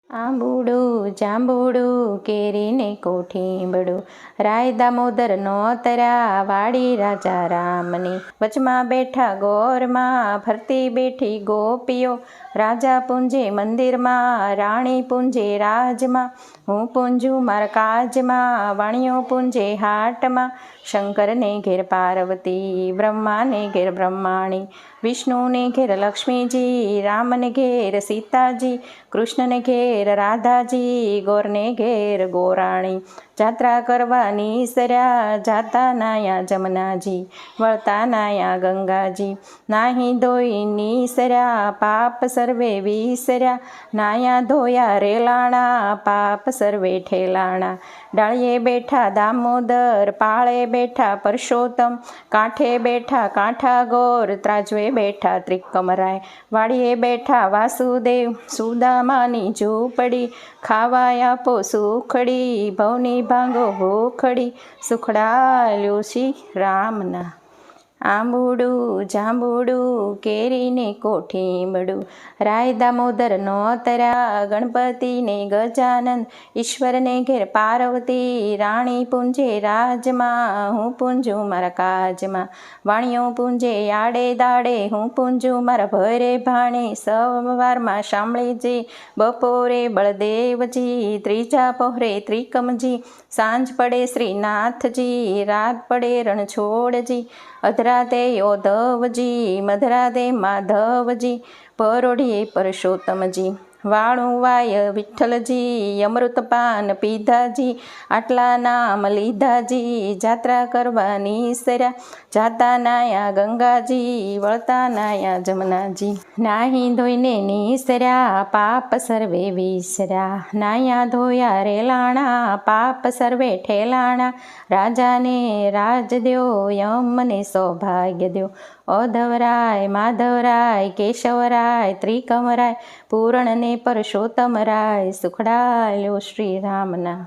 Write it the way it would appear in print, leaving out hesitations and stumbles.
આંબુડું જાંબુડું કેરીને કોઠીબડું રાય દામોદર નો તર્યા વાડી રાજા રામની વચમાં બેઠા ગોરમાં ફરતી બેઠી ગોપીઓ રાજા પૂંજે મંદિરમાં રાણી પૂંજે રાજમાં હું પૂંજું મારા કાજમાં વાણિયો પૂંજે હાટમાં શંકરને ઘેર પાર્વતી બ્રહ્માને ઘેર બ્રહ્માણી વિષ્ણુને ઘેર લક્ષ્મીજી રામને ઘેર સીતાજી કૃષ્ણને ઘેર રાધાજી ગોરને ઘેર ગોરાણી જાત્રા કરવાની સર્યા જાતા નાયા જમનાજી વળતા નાયા ગંગાજી નાહી ધોઈ નીસર્યા પાપ સર્વે વિસર્યા નાયા ધોયા રેલાણા પાપ સર્વે ઠેલાણા ડાળીએ બેઠા દામોદર પાળે બેઠા પરસોત્તમ કાંઠે બેઠા કાંઠા ગોર ત્રાજવે બેઠા ત્રિકમરાય વાડીએ બેઠા વાસુદેવ સુદામાની ઝૂંપડી ખાવા આપો સુખડી ભવની ભાંગો ભૂખડી સુખડાલ્યું શ્રી રામના આંબુડું જાંબુડું કેરીને કોઠીબડું રાય દામોદર નો તર્યા ગણપતિને ગજાનંદ ઈશ્વરને ઘેર પાર્વતી રાણી પૂંજે રાજમાં હું પૂંજું મારા કાજમાં વાણિયો પૂંજે આડે દાડે હું પૂંજું મારા ભરે ભાણે સવારમાં શામળીજી બપોરે બળદેવજી ત્રીજા પહોરે ત્રિકમજી સાંજ પડે શ્રીનાથજી રાત પડે રણછોડજી અધરાતે યોધવજી મધરાતે માધવજી પરોઢીએ પરસોત્તમજી વાળું વાય વિઠ્ઠલજી અમૃતપાન પીધાજી આટલા નામ લીધાજી જાત્રા કરવાની સર્યા જાતા નાયા ગંગાજી વળતા નાયા જમનાજી નાહી ધોઈને નીસર્યા પાપ સર્વે વિસર્યા નાયા ધોયા રેલાણા પાપ સર્વે ઠેલાણા રાજાને રાજ દ્યો યમને સૌભાગ્ય દ્યો ઓધવરાય માધવરાય કેશવરાય ત્રિકમરાય પૂર્ણને પરસોત્તમરાય સુખડાલ્યો શ્રી રામના